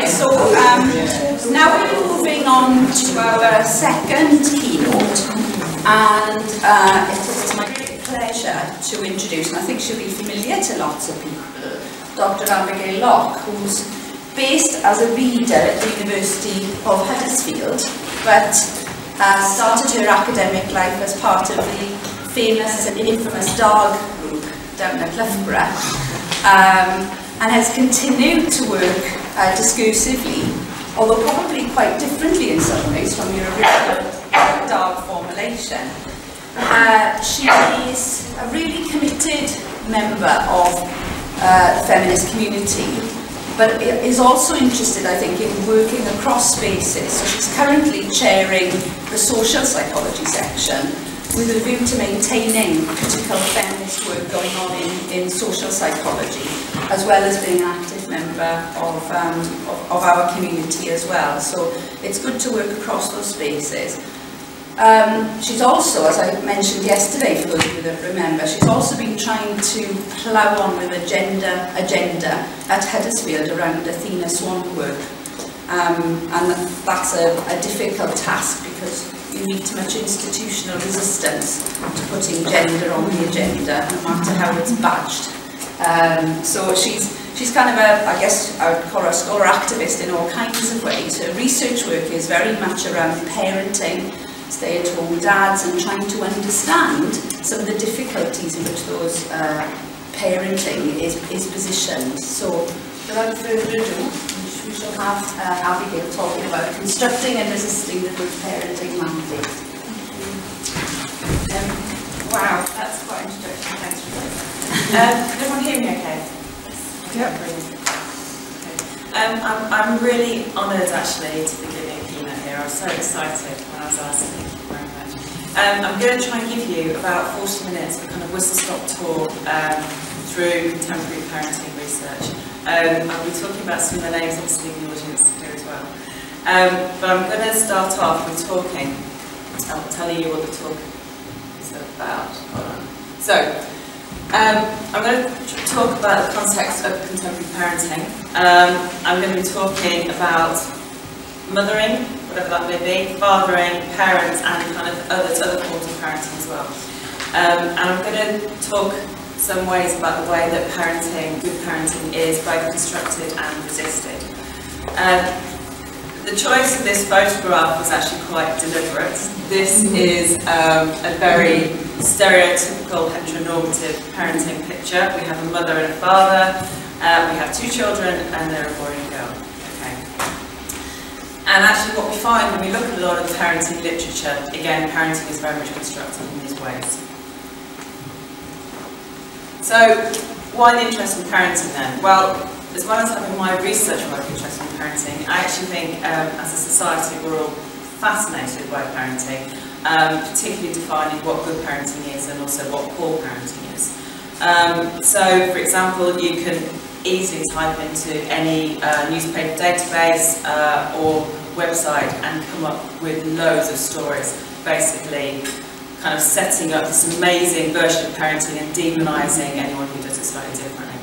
so now we're moving on to our second keynote, and it's my great pleasure to introduce, and I think she'll be familiar to lots of people, Dr. Abigail Locke, who's based as a reader at the University of Huddersfield, but started her academic life as part of the famous and infamous DARG group down at Loughborough, and has continued to work discursively, although probably quite differently in some ways from your original DARG formulation. She is a really committed member of the feminist community, but is also interested, I think, in working across spaces. So she's currently chairing the social psychology section with a view to maintaining critical feminist work going on in social psychology, as well as being an active member of our community as well. So it's good to work across those spaces. She's also, as I mentioned yesterday, for those of you that remember, she's also been trying to plough on with a gender agenda at Huddersfield around Athena Swan work. And that's a difficult task because you meet much institutional resistance to putting gender on the agenda, no matter how it's badged. So she's kind of a, I guess I would call her a scholar activist in all kinds of ways. Her research work is very much around parenting, stay-at-home dads, and trying to understand some of the difficulties in which those parenting is positioned. So without further ado, we shall have Abigail talking about constructing and resisting the good parenting mandate. Wow, that's quite an introduction. Thanks for that. Can everyone hear me okay? Yeah. Okay. I'm really honoured actually to be giving a keynote here. I was so excited when I was asked. Thank you very much. I'm going to try and give you about 40 minutes of a kind of whistle-stop tour through contemporary parenting research. I'll be talking about some of the names obviously in the audience here as well. But I'm going to start off with talking. I'll tell you what the talk is about. So, I'm going to talk about the context of contemporary parenting. I'm going to be talking about mothering, whatever that may be, fathering, parents, and kind of other forms of parenting as well. And I'm going to talk some ways about the way that good parenting is both constructed and resisted. The choice of this photograph was actually quite deliberate. This is a very stereotypical heteronormative parenting picture. We have a mother and a father, we have two children, and they're a boy and a girl. Okay. And actually what we find when we look at a lot of parenting literature, again, parenting is very much constructed in these ways. So, why the interest in parenting then? Well, as well as having my research work interest in parenting, I actually think as a society we're all fascinated by parenting, particularly defining what good parenting is and also what poor parenting is. So, for example, you can easily type into any newspaper database or website and come up with loads of stories, basically kind of setting up this amazing version of parenting and demonising anyone who does it slightly differently.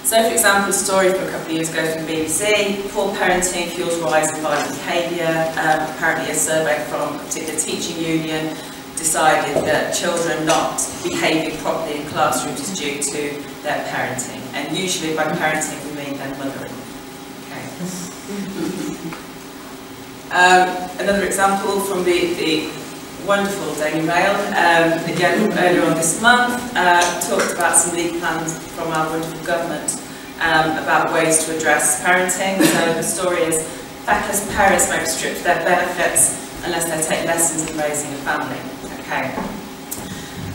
So, for example, a story from a couple of years ago from the BBC, poor parenting fuels rise in violent behaviour. Apparently a survey from a particular teaching union decided that children not behaving properly in classrooms is due to their parenting. And usually by parenting we mean their mothering. Okay. Another example from the wonderful Daily Mail, again earlier on this month, talked about some lead plans from our wonderful government about ways to address parenting. So the story is, feckless parents may be stripped of their benefits unless they take lessons in raising a family. Okay.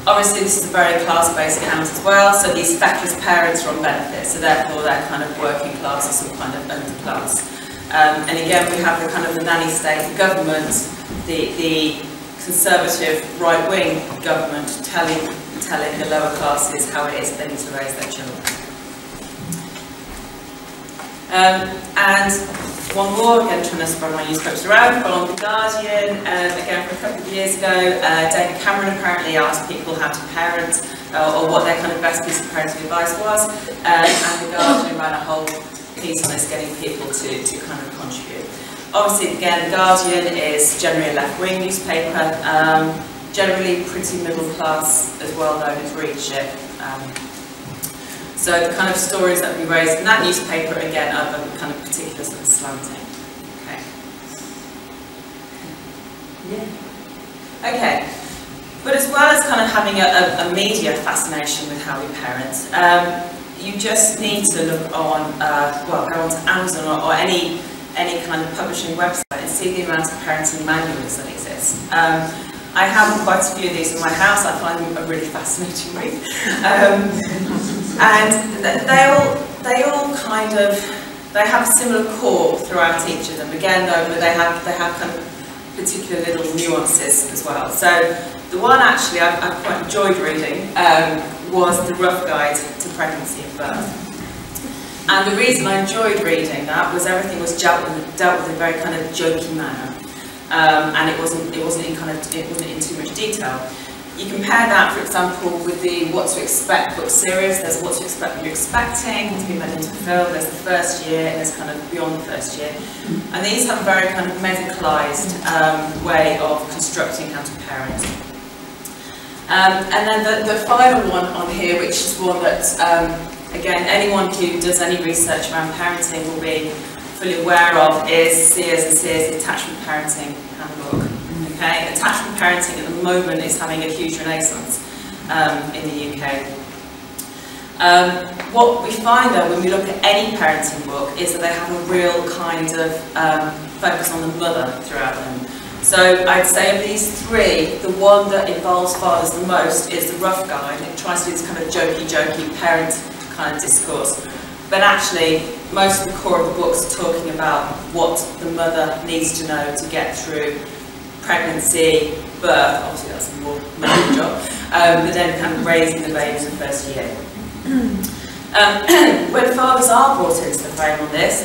Obviously this is a very class-based account as well, so these feckless parents are on benefits, so therefore they're kind of working class or some kind of underclass. And again we have the kind of the nanny state, the government, the conservative right-wing government telling the lower classes how it is they need to raise their children. And one more, again trying to spread my newspapers around, but on The Guardian, again from a couple of years ago, David Cameron apparently asked people how to parent, or what their kind of best piece of parenting advice was, and The Guardian ran a whole piece on this, getting people to kind of contribute. Obviously, again, The Guardian is generally a left-wing newspaper, generally pretty middle-class as well known as readership. So the kind of stories that we raised in that newspaper, again, are kind of particular sort of slanting. Okay. Yeah. Okay. But as well as kind of having a media fascination with how we parent, you just need to look on, well, go onto Amazon or any kind of publishing website and see the amount of parenting manuals that exist. I have quite a few of these in my house. I find them a really fascinating read. And they all kind of, they have a similar core throughout each of them. Again, though, but they have kind of particular little nuances as well. So the one actually I quite enjoyed reading was The Rough Guide to Pregnancy and Birth. And the reason I enjoyed reading that was everything was dealt with in a very kind of jokey manner. And it wasn't in too much detail. You compare that, for example, with the What to Expect book series. There's What to Expect When You're Expecting, to be made into film. There's the first year, and there's kind of beyond the first year. And these have a very kind of medicalised way of constructing how to parent. And then the final one on here, which is one that, again, anyone who does any research around parenting will be fully aware of, is Sears and Sears' Attachment Parenting Handbook. Okay, attachment parenting at the moment is having a huge renaissance in the UK. What we find though when we look at any parenting book is that they have a real kind of focus on the mother throughout them. So I'd say of these three, the one that involves fathers the most is The Rough Guide. It tries to do this kind of jokey parent kind of discourse. But actually, most of the core of the books are talking about what the mother needs to know to get through pregnancy, birth, obviously that's a more important job, but then kind of raising the baby in the first year. When fathers are brought into the frame on this,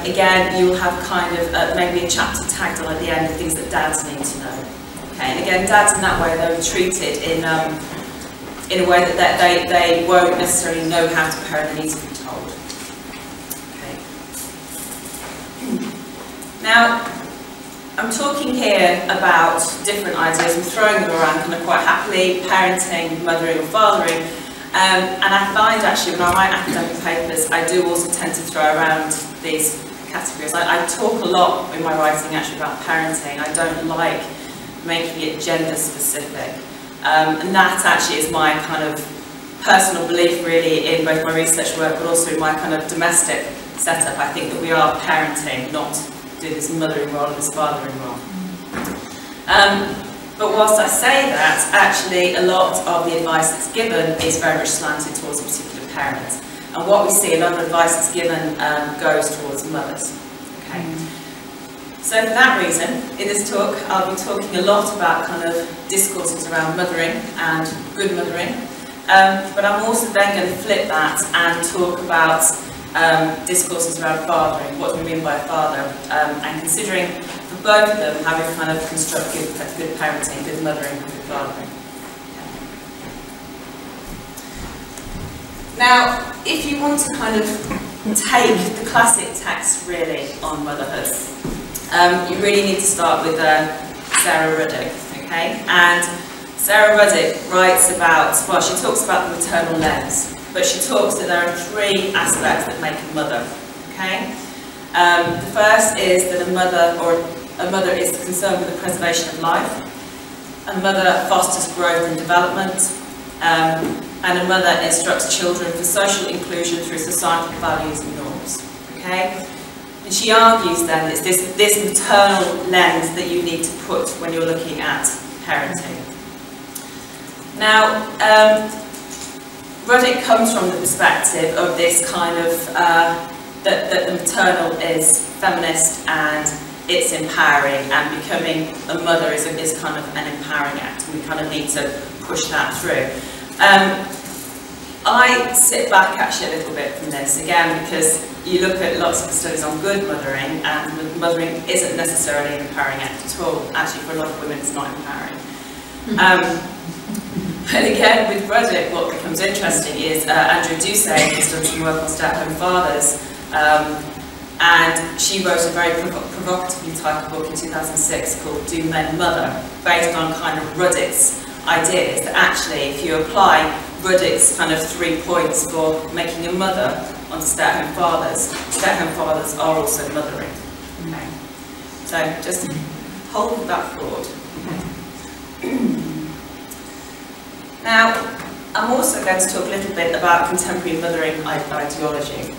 again, you'll have kind of maybe a chapter tagged on at the end of things that dads need to know. Okay, and again, dads in that way, they're treated in a way that they won't necessarily know how to parent, they need to be told. Okay. Now, I'm talking here about different ideas. I'm throwing them around kind of quite happily, parenting, mothering or fathering. And I find actually when I write academic papers, I do also tend to throw around these categories. I talk a lot in my writing actually about parenting. I don't like making it gender specific. And that actually is my kind of personal belief really in both my research work but also in my kind of domestic setup. I think that we are parenting, not do this mothering role and this fathering role. But whilst I say that, actually a lot of the advice that's given is very much slanted towards a particular parent. And what we see, a lot of advice that's given goes towards mothers. Okay. So for that reason, in this talk, I'll be talking a lot about kind of discourses around mothering and good mothering. But I'm also then going to flip that and talk about discourses around fathering, what do we mean by a father, and considering for both of them having kind of constructed good parenting, good mothering, good fathering. Now, if you want to kind of take the classic text really on motherhood, you really need to start with Sarah Ruddick, okay? And Sarah Ruddick writes about, well, she talks about the maternal lens. But she talks that there are three aspects that make a mother. Okay, the first is that a mother is concerned with the preservation of life. A mother fosters growth and development, and a mother instructs children for social inclusion through societal values and norms. Okay, and she argues then that it's this maternal lens that you need to put when you're looking at parenting. Now. Ruddick comes from the perspective of this kind of, that the maternal is feminist and it's empowering, and becoming a mother is kind of an empowering act, and we kind of need to push that through. I sit back actually a little bit from this, again, because you look at lots of studies on good mothering, and mothering isn't necessarily an empowering act at all. Actually, for a lot of women, it's not empowering. But again, with Ruddick, what becomes interesting is Andrew Doucet has done some work on stay-at-home fathers, And she wrote a very provocatively titled book in 2006 called Do Men Mother, based on kind of Ruddick's ideas that actually, if you apply Ruddick's kind of 3 points for making a mother onto stay-at-home fathers are also mothering. Okay. So just hold that thought. Now, I'm also going to talk a little bit about contemporary mothering ideology.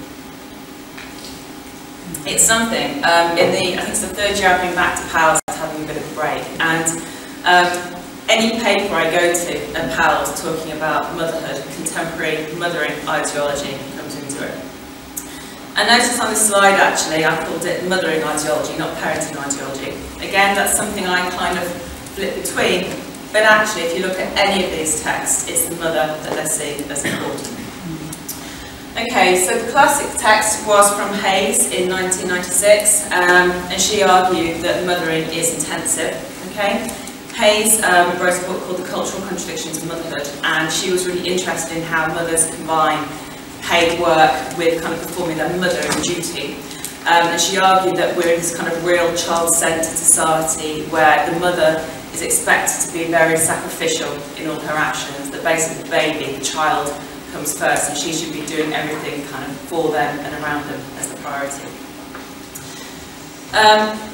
It's something, I think it's the 3rd year I've been back to PALS having a bit of a break, and any paper I go to at PALS talking about motherhood, contemporary mothering ideology comes into it. And notice on this slide actually, I called it mothering ideology, not parenting ideology. Again, that's something I kind of flip between, but actually if you look at any of these texts, it's the mother that they're seeing as important. Okay, so the classic text was from Hayes in 1996, and she argued that mothering is intensive. Okay, Hayes wrote a book called The Cultural Contradictions of Motherhood, and she was really interested in how mothers combine paid work with kind of performing their mothering duty. And she argued that we're in this kind of real child-centred society where the mother is expected to be very sacrificial in all her actions, that basically the baby, the child, comes first, and she should be doing everything kind of for them and around them as the priority.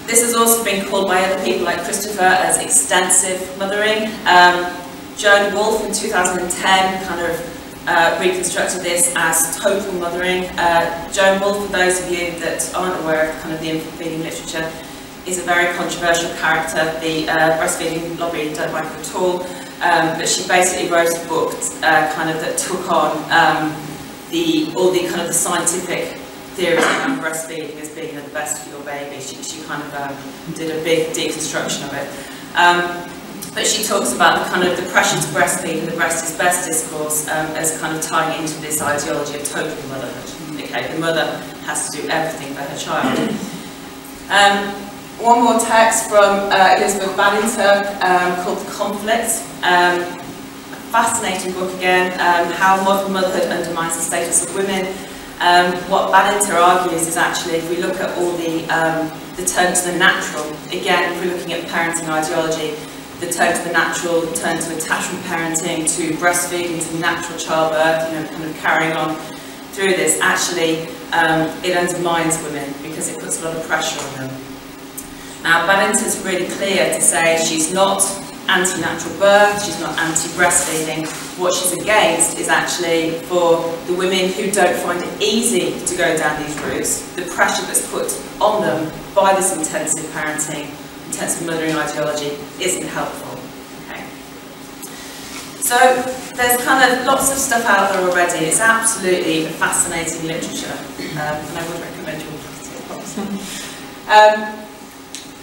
This has also been called by other people like Christopher as extensive mothering. Joan Wolfe in 2010 kind of reconstructed this as total mothering. Joan Wolfe, for those of you that aren't aware of kind of the infant feeding literature, is a very controversial character. The breastfeeding lobby don't like her at all. But she basically wrote a book kind of that took on all the kind of the scientific theories around breastfeeding as being the best for your baby. She kind of did a big deconstruction of it. But she talks about the kind of the pressure to breastfeed and the breast is best discourse as kind of tying into this ideology of total motherhood. Okay, the mother has to do everything for her child. One more text from Elizabeth Badinter called The Conflict. A fascinating book again, how modern motherhood undermines the status of women. What Badinter argues is actually, if we look at all the turn to the natural, again, if we're looking at parenting ideology, the turn to the natural, the turn to attachment parenting, to breastfeeding, to natural childbirth, you know, kind of carrying on through this, actually, it undermines women because it puts a lot of pressure on them. Now, Badinter's really clear to say she's not anti-natural birth, she's not anti-breastfeeding. What she's against is actually for the women who don't find it easy to go down these routes, the pressure that's put on them by this intensive parenting, intensive mothering ideology isn't helpful. Okay. So there's kind of lots of stuff out there already. It's absolutely fascinating literature, and I would recommend you all to take it.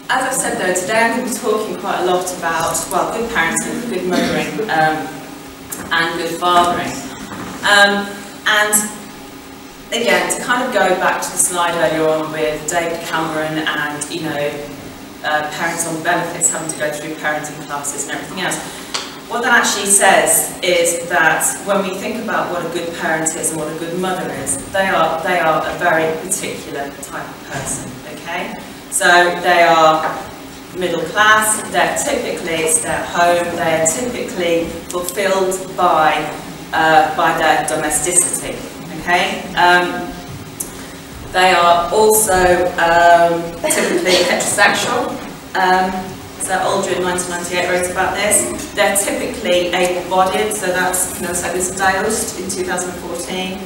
As I've said though, today I'm going to be talking quite a lot about, well, good parenting, good mothering, and good fathering. And again, to kind of go back to the slide earlier on with David Cameron and, you know, parents on benefits having to go through parenting classes and everything else, what that actually says is that when we think about what a good parent is and what a good mother is, they are a very particular type of person, okay? So they are middle class, they're typically stay at home, they're typically fulfilled by their domesticity, okay? They are also typically heterosexual. So Aldrin in 1998 wrote about this. They're typically able-bodied, so that's, you know, so this Daoust in 2014.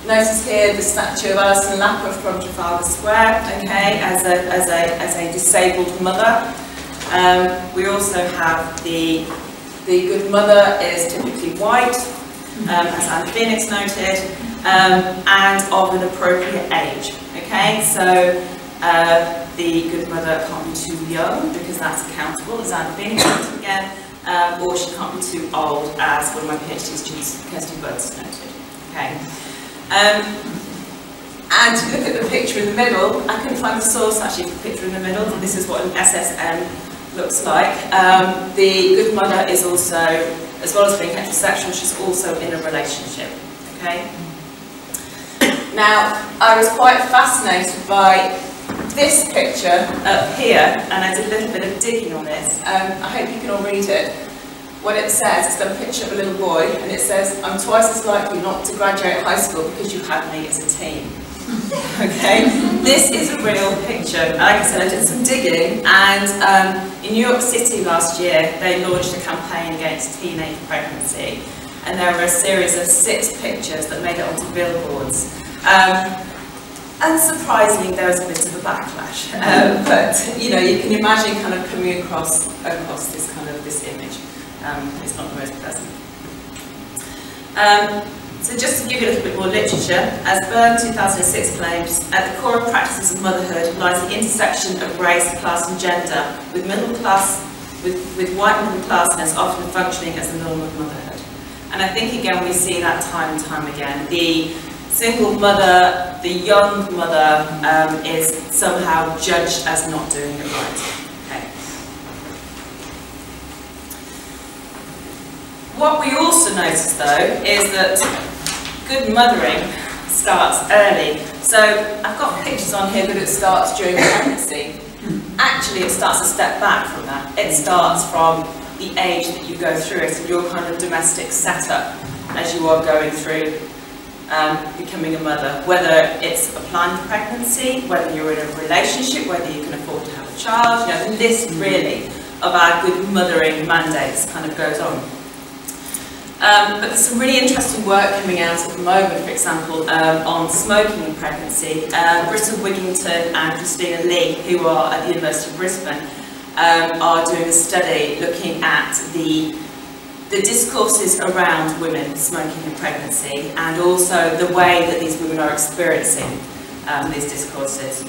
Notice here the statue of Alison Lapper from Trafalgar Square, okay, as a disabled mother. We also have the good mother is typically white, as Anne Phoenix noted, and of an appropriate age, okay, so the good mother can't be too young because that's accountable, as Anne Phoenix noted again, or she can't be too old, as one of my PhD students, Kirsty Budds, noted, okay. And if you look at the picture in the middle, I couldn't find the source actually for the picture in the middle. This is what an SSM looks like. The good mother is also, as well as being heterosexual, she's also in a relationship. Okay. Now, I was quite fascinated by this picture up here, and I did a little bit of digging on this. I hope you can all read it. What it says, it's got a picture of a little boy, and it says, "I'm twice as likely not to graduate high school because you had me as a teen." Okay, this is a real picture. Like I said, I did some digging, and in New York City last year, they launched a campaign against teenage pregnancy, and there were a series of 6 pictures that made it onto billboards. Unsurprisingly, there was a bit of a backlash, but you know, you can imagine kind of coming across this image. It's not the most pleasant. So just to give you a little bit more literature, as Byrne 2006 claims, at the core of practices of motherhood lies the intersection of race, class and gender, with white middle classness often functioning as the norm of motherhood. And I think again we see that time and time again. The single mother, the young mother, is somehow judged as not doing it right. Okay. What we also notice though is that good mothering starts early. So I've got pictures on here that it starts during pregnancy. Actually it starts a step back from that. It starts from the age that you go through it and your kind of domestic setup as you are going through becoming a mother, whether it's applying for pregnancy, whether you're in a relationship, whether you can afford to have a child, you know, the list really of our good mothering mandates kind of goes on. But there's some really interesting work coming out at the moment, for example, on smoking in pregnancy. Britta Wigington and Christina Lee, who are at the University of Brisbane, are doing a study looking at the discourses around women smoking in pregnancy, and also the way that these women are experiencing these discourses,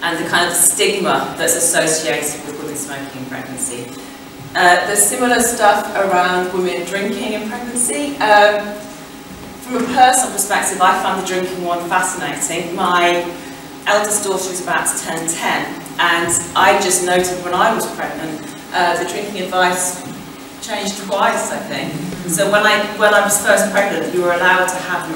and the kind of stigma that's associated with women smoking in pregnancy. There's similar stuff around women drinking in pregnancy. From a personal perspective, I found the drinking one fascinating. My eldest daughter is about to turn 10, and I just noted when I was pregnant, the drinking advice changed twice, I think. So when I was first pregnant, you were allowed to have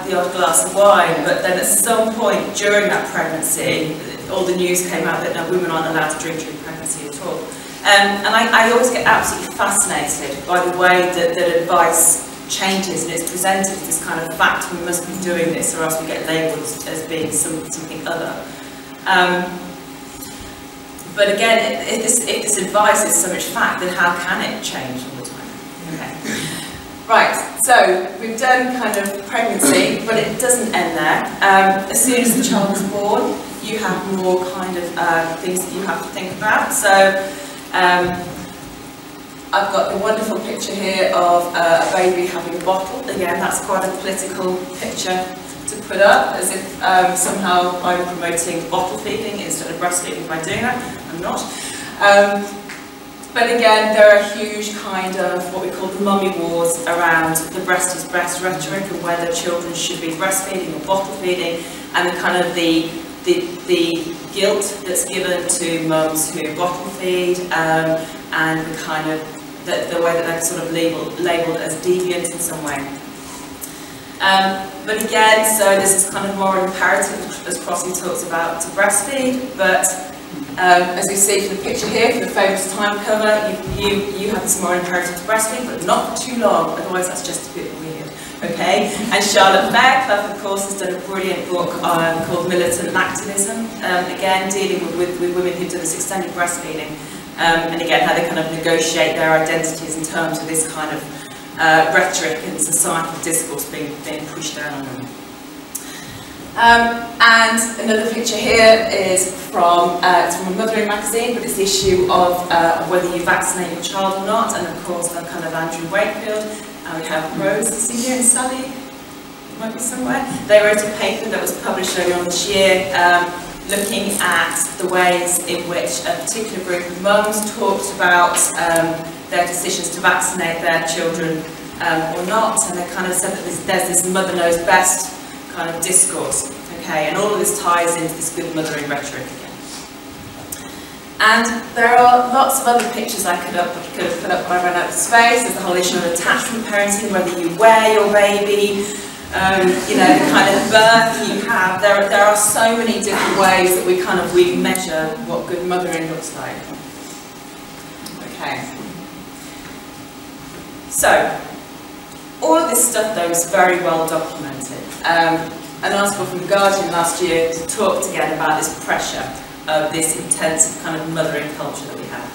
the odd glass of wine, but then at some point during that pregnancy, all the news came out that no, women aren't allowed to drink during pregnancy at all. And I always get absolutely fascinated by the way that advice changes and it's presented as this kind of fact, we must be doing this or else we get labelled as being something other. But again, if this advice is so much fact, then how can it change all the time? Okay. Right, so we've done kind of pregnancy, but it doesn't end there. As soon as the child is born, you have more kind of things that you have to think about. So I've got the wonderful picture here of a baby having a bottle. Again, that's quite a political picture to put up, as if somehow I'm promoting bottle feeding instead of breastfeeding by doing that. I'm not. But again, there are huge kind of what we call the mummy wars around the breast is best rhetoric and whether children should be breastfeeding or bottle feeding, and the kind of the guilt that's given to mums who bottle feed, and the kind of the way that they're sort of labelled as deviant in some way. But again, so this is kind of more imperative, as Crossley talks about, to breastfeed, but as we see from the picture here, for the famous time cover, you have this more imperative to breastfeed, but not for too long, otherwise that's just a bit weird, okay? And Charlotte Fairclough, of course, has done a brilliant book called Militant Lactinism, again, dealing with women who do this extended breastfeeding, and again, how they kind of negotiate their identities in terms of this kind of rhetoric and societal discourse being pushed down on them. And another picture here is from a mothering magazine, but it's the issue of whether you vaccinate your child or not, and of course the kind of Andrew Wakefield, and we have Rose Senior and Sally, might be somewhere. They wrote a paper that was published earlier on this year, looking at the ways in which a particular group of mums talked about their decisions to vaccinate their children or not, and they kind of said that there's this mother knows best kind of discourse, okay, and all of this ties into this good mothering rhetoric again. And there are lots of other pictures I could have put up, but I ran out of space. There's the whole issue of attachment parenting, whether you wear your baby, you know, the kind of birth you have. There are so many different ways that we measure what good mothering looks like. Okay. So, all of this stuff though is very well documented. An article from The Guardian last year talked again about this pressure of this intensive kind of mothering culture that we have.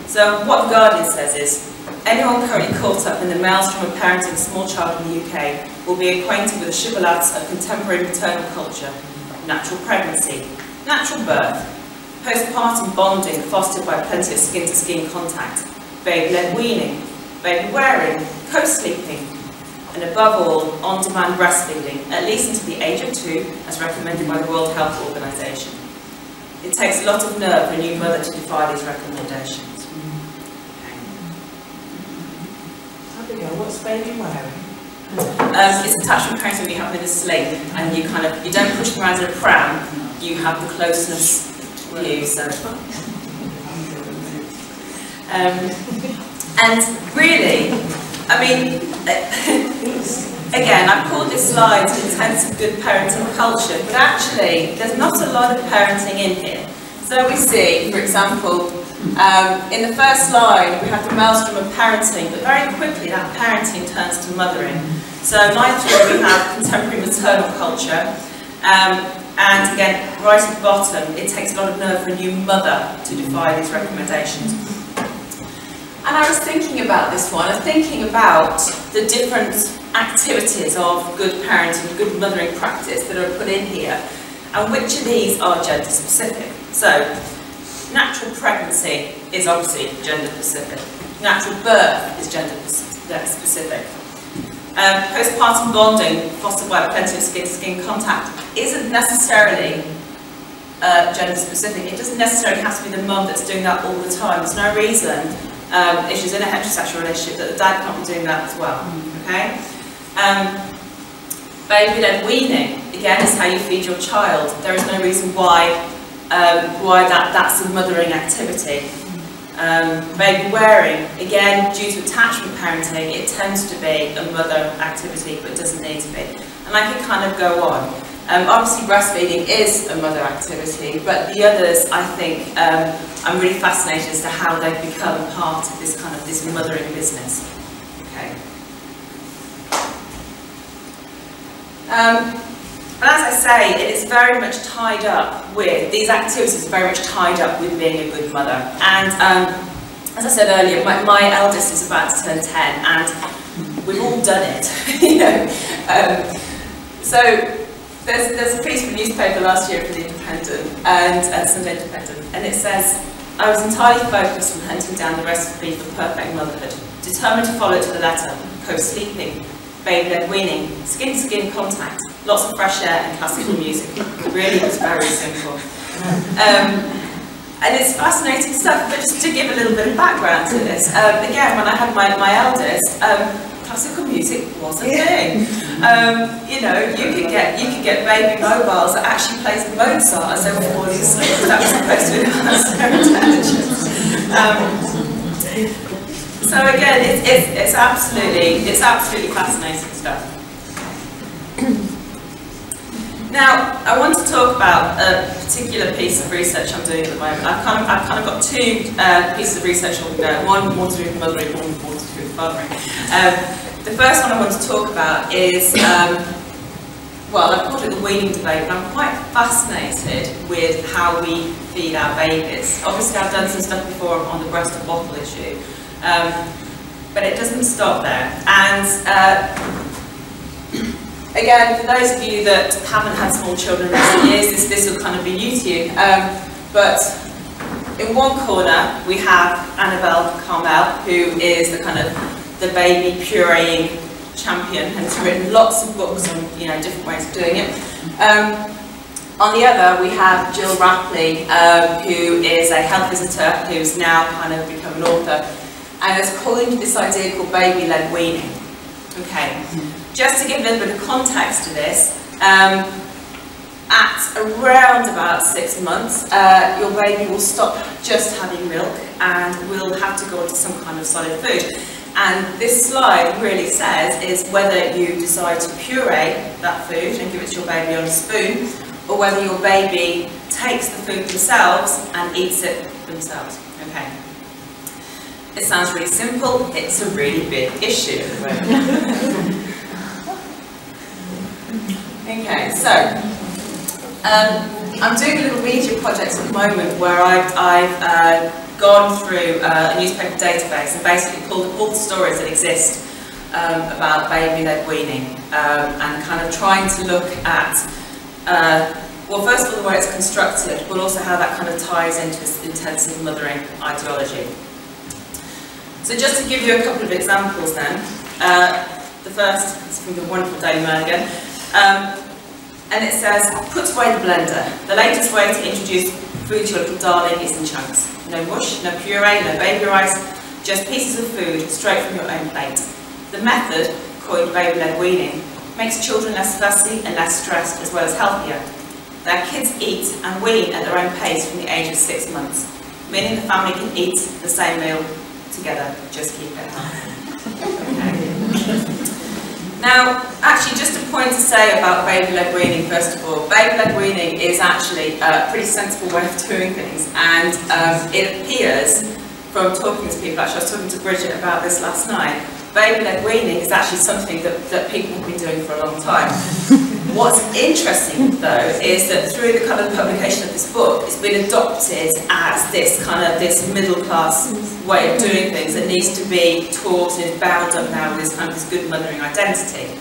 So what The Guardian says is, anyone currently caught up in the maelstrom of parenting a small child in the UK will be acquainted with the shibboleths of contemporary maternal culture: natural pregnancy, natural birth, postpartum bonding fostered by plenty of skin-to-skin contact, baby-led weaning, baby wearing, co-sleeping, and above all, on-demand breastfeeding, at least until the age of 2, as recommended by the World Health Organization. It takes a lot of nerve for a new mother to defy these recommendations. Abigail, what's baby wearing? It's attachment parenting when you have them in a sling, and you don't push them around in a pram, you have the closeness with you, so. And really, I mean, again, I've called this slide intensive good parenting culture, but actually, there's not a lot of parenting in here. So we see, for example, in the first slide, we have the maelstrom of parenting, but very quickly that parenting turns to mothering. So line 3, we have contemporary maternal culture, and again, right at the bottom, it takes a lot of nerve for a new mother to defy these recommendations. And I was thinking about this one, I was thinking about the different activities of good parenting, good mothering practice that are put in here, and which of these are gender specific. So, natural pregnancy is obviously gender specific. Natural birth is gender specific. Postpartum bonding, fostered by plenty of skin-to-skin contact, isn't necessarily gender specific. It doesn't necessarily have to be the mum that's doing that all the time. There's no reason, if she's in a heterosexual relationship, that the dad can't be doing that as well. Okay? Baby-led weaning, again, is how you feed your child. There is no reason why that's a mothering activity. Baby wearing, again, due to attachment parenting, it tends to be a mother activity, but it doesn't need to be. And I can kind of go on. Obviously breastfeeding is a mother activity, but the others, I think, I'm really fascinated as to how they've become part of this kind of this mothering business. Okay. But as I say, it is very much tied up with, these activities are very much tied up with being a good mother. And as I said earlier, my eldest is about to turn 10, and we've all done it, you know. So there's a piece from the newspaper last year for the Independent, and Sunday Independent, and it says, I was entirely focused on hunting down the recipe for perfect motherhood, determined to follow it to the letter: co-sleeping, baby-led weaning, skin-to-skin contact, lots of fresh air and classical music. It really was very simple. And it's fascinating stuff, but just to give a little bit of background to this, again, when I had my eldest, classical music was a thing. You know, you could get baby mobiles that actually plays Mozart as they were falling asleep. That was supposed to enhance their intelligence. So again, it's absolutely fascinating stuff. Now, I want to talk about a particular piece of research I'm doing at the moment. I've kind of got two pieces of research on the go. One more to do with mothering, one more to do with fathering. The first one I want to talk about is, well, I've called it the weaning debate, but I'm quite fascinated with how we feed our babies. Obviously, I've done some stuff before on the breast and bottle issue, but it doesn't stop there. And again, for those of you that haven't had small children in recent years, this will kind of be new to you. But in one corner, we have Abigail Locke, who is the kind of the baby pureeing champion, and has written lots of books on different ways of doing it. On the other, we have Jill Rapley, who is a health visitor who's now kind of become an author, and is calling this idea called baby-led weaning. Okay. Just to give a little bit of context to this, at around about 6 months, your baby will stop just having milk and will have to go into some kind of solid food. And this slide really says is whether you decide to puree that food and give it to your baby on a spoon, or whether your baby takes the food themselves and eats it themselves. Okay. It sounds really simple, it's a really big issue. Okay, so I'm doing a little media project at the moment where I've gone through a newspaper database and basically pulled up all the stories that exist about baby-led weaning and kind of trying to look at, well, first of all, the way it's constructed, but also how that kind of ties into this intensive mothering ideology. So just to give you a couple of examples then, the first is from the wonderful Daily Mulligan, and it says, put away the blender. The latest way to introduce food to your little darling is in chunks. No mush, no puree, no baby rice, just pieces of food straight from your own plate. The method, coined baby-led weaning, makes children less fussy and less stressed, as well as healthier. Their kids eat and wean at their own pace from the age of 6 months, meaning the family can eat the same meal together, just keep it healthy. Okay. Now, actually, just a point to say about baby-led weaning, first of all. Baby-led weaning is actually a pretty sensible way of doing things, and it appears from talking to people, actually I was talking to Bridget about this last night, baby-led weaning is actually something that people have been doing for a long time. What's interesting, though, is that through the kind of publication of this book, it's been adopted as this kind of middle-class way of doing things that needs to be taught and is bound up now with this kind of this good mothering identity.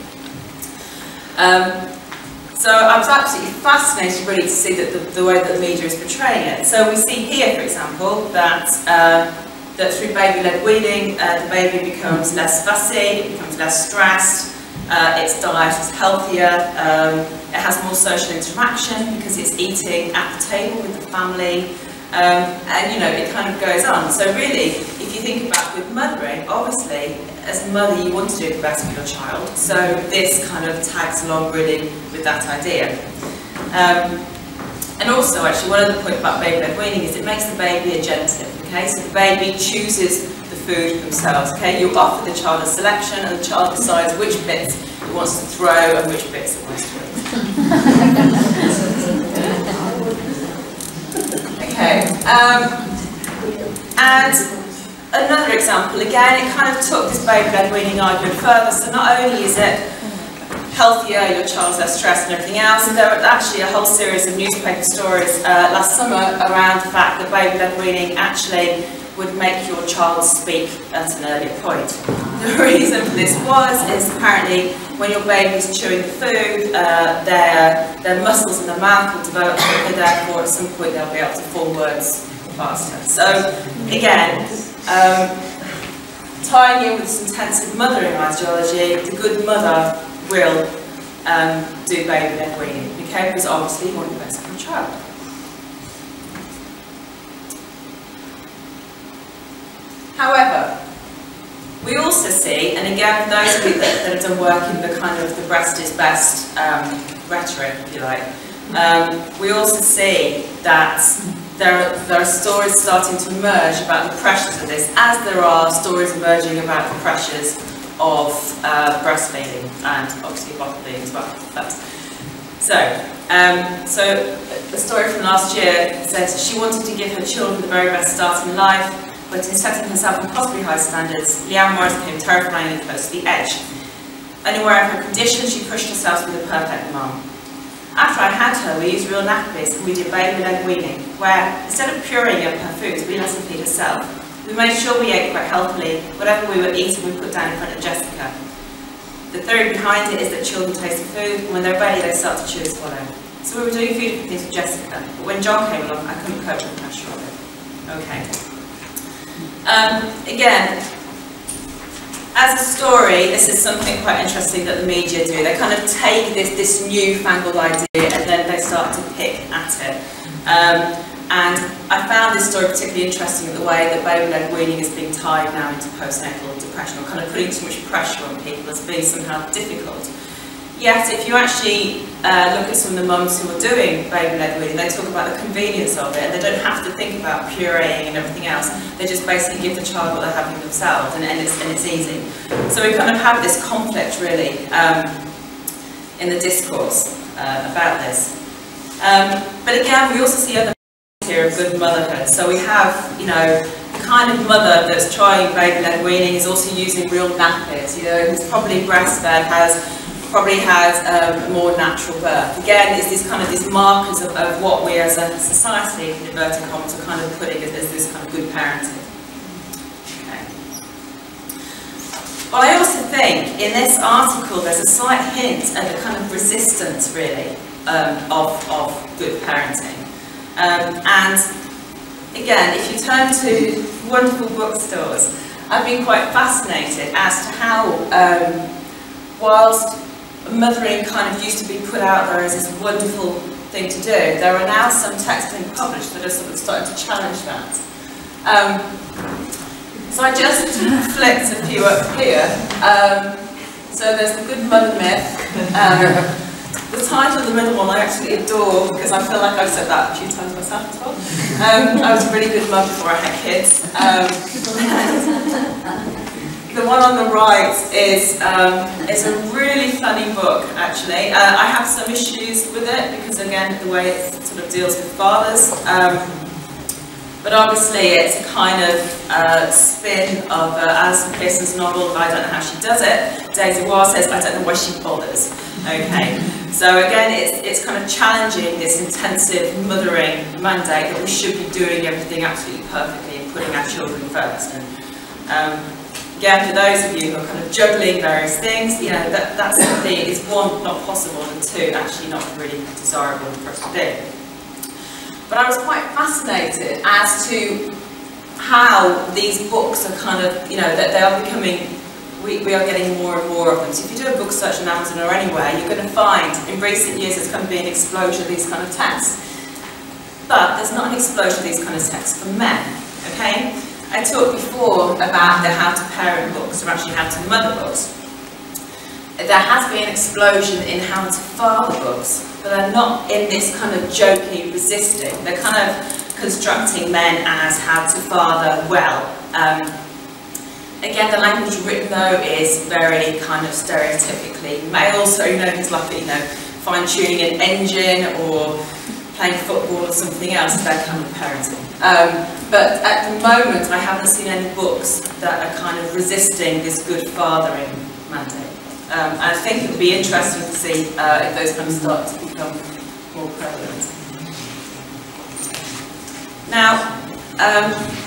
So I was absolutely fascinated really to see that the way that the media is portraying it. So we see here, for example, that that through baby-led weaning, the baby becomes less fussy, it becomes less stressed. Its diet is healthier, it has more social interaction because it's eating at the table with the family, and you know, it kind of goes on. So really, if you think about good mothering, obviously, as a mother you want to do the best for your child, so this kind of tags along really with that idea. And also, actually, one other point about baby-led weaning is it makes the baby agentive, okay? So the baby chooses the food themselves, okay? You offer the child a selection and the child decides which bits it wants to throw and which bits it wants to eat. Okay, and another example, again, it kind of took this baby-led weaning argument further, so not only is it healthier, your child's less stressed and everything else, and there were actually a whole series of newspaper stories last summer around the fact that baby-led weaning actually would make your child speak at an earlier point. The reason for this is apparently when your baby's chewing the food, their muscles in the mouth will develop quicker, therefore at some point they'll be able to form words faster. So again, tying in with this intensive mothering ideology, the good mother will do baby-led weaning, okay, because obviously you want the best for your child. However, we also see, and again, for those of you that have done work in the kind of the breast is best rhetoric, if you like, we also see that there are stories starting to emerge about the pressures of this, as there are stories emerging about the pressures of breastfeeding and obviously bottle feeding as well. So the story from last year says she wanted to give her children the very best start in life, but in setting herself impossibly high standards, Leanne Morris became terrifyingly close to the edge. Unaware of her condition, she pushed herself to be the perfect mom. After I had her, we used real nappies and we did baby-led weaning, where instead of pureeing up her foods, we let her feed herself. We made sure we ate quite healthily. Whatever we were eating, we put down in front of Jessica. The theory behind it is that children taste the food, and when they're ready, they start to chew and swallow. So we were doing food things with Jessica, but when John came along, I couldn't cope with the pressure of it. Okay. Again, as a story, this is something quite interesting that the media do. They kind of take this newfangled idea and then they start to pick at it. And I found this story particularly interesting in the way that baby-led weaning is being tied now into postnatal depression, or kind of putting too much pressure on people as being somehow difficult. Yet, if you actually look at some of the mums who are doing baby-led weaning, they talk about the convenience of it, and they don't have to think about pureeing and everything else. They just basically give the child what they're having themselves, and it's easy. So we kind of have this conflict, really, in the discourse about this. But again, we also see other here of good motherhood. So we have, you know, the kind of mother that's trying baby-led weaning is also using real nappies, you know, who's probably breastfed, probably has a more natural birth. Again, it's this kind of these markers of what we as a society, in inverted commas, are kind of putting as this kind of good parenting. Okay. But I also think in this article there's a slight hint at the kind of resistance, really, of good parenting. And again, if you turn to wonderful bookstores, I've been quite fascinated as to how, whilst mothering kind of used to be put out there as this wonderful thing to do, there are now some texts being published that are sort of starting to challenge that. So I just flicked a few up here. So there's the Good Mother Myth. The title of the middle one I actually adore because I feel like I've said that a few times myself as well. I was a really good mum before I had kids. The one on the right is a really funny book, actually. I have some issues with it because, again, the way it sort of deals with fathers. But obviously it's a kind of spin of Alison Pearson's novel. I don't know how she does it. Daisy Waugh says, I don't know why she bothers. Okay, so again, it's kind of challenging this intensive mothering mandate that we should be doing everything absolutely perfectly and putting our children first. And again, for those of you who are kind of juggling various things, you know, that simply is one, not possible, and two, actually not really desirable for us to do. But I was quite fascinated as to how these books are kind of, you know, that they are becoming, we are getting more and more of them. So if you do a book search on Amazon or anywhere, you're going to find, in recent years, there's going to be an explosion of these kind of texts. But there's not an explosion of these kind of texts for men, okay? I talked before about the how to parent books, or actually how to mother books. There has been an explosion in how to father books, but they're not in this kind of jokey resisting. They're kind of constructing men as how to father well. Again, the language written though is very kind of stereotypically male, so you know, it's like, you know, fine-tuning an engine or playing football or something else, that kind of parenting. But at the moment, I haven't seen any books that are kind of resisting this good fathering mandate. And I think it would be interesting to see if those kind of start to become more prevalent. Now,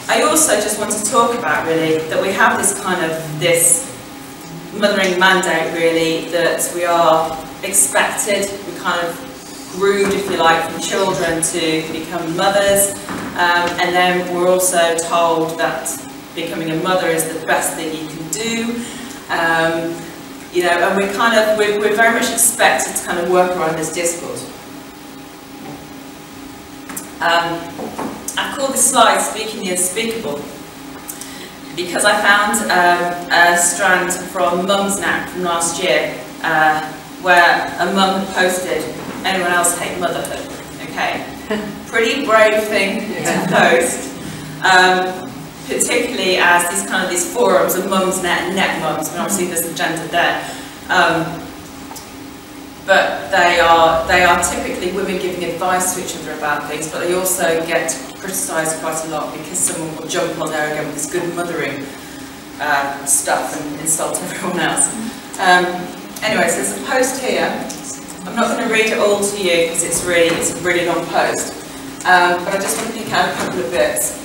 I also just want to talk about really that we have this kind of this mothering mandate really that we are expected, we kind of groomed, if you like, from children to become mothers, and then we're also told that becoming a mother is the best thing you can do. You know, and we're very much expected to kind of work around this discourse. I've called this slide "Speaking the Unspeakable" because I found a strand from Mum's Now from last year, where a mum had posted, "Anyone else hate motherhood?" Okay, pretty brave thing to post. Particularly as these forums of Mum's Net and Net Mums, and obviously there's the gender there, but they are typically women giving advice to each other about things, but they also get criticised quite a lot because someone will jump on there again with this good mothering stuff and insult everyone else. Anyway, so there's a post here. I'm not going to read it all to you because it's a really long post, but I just want to pick out a couple of bits.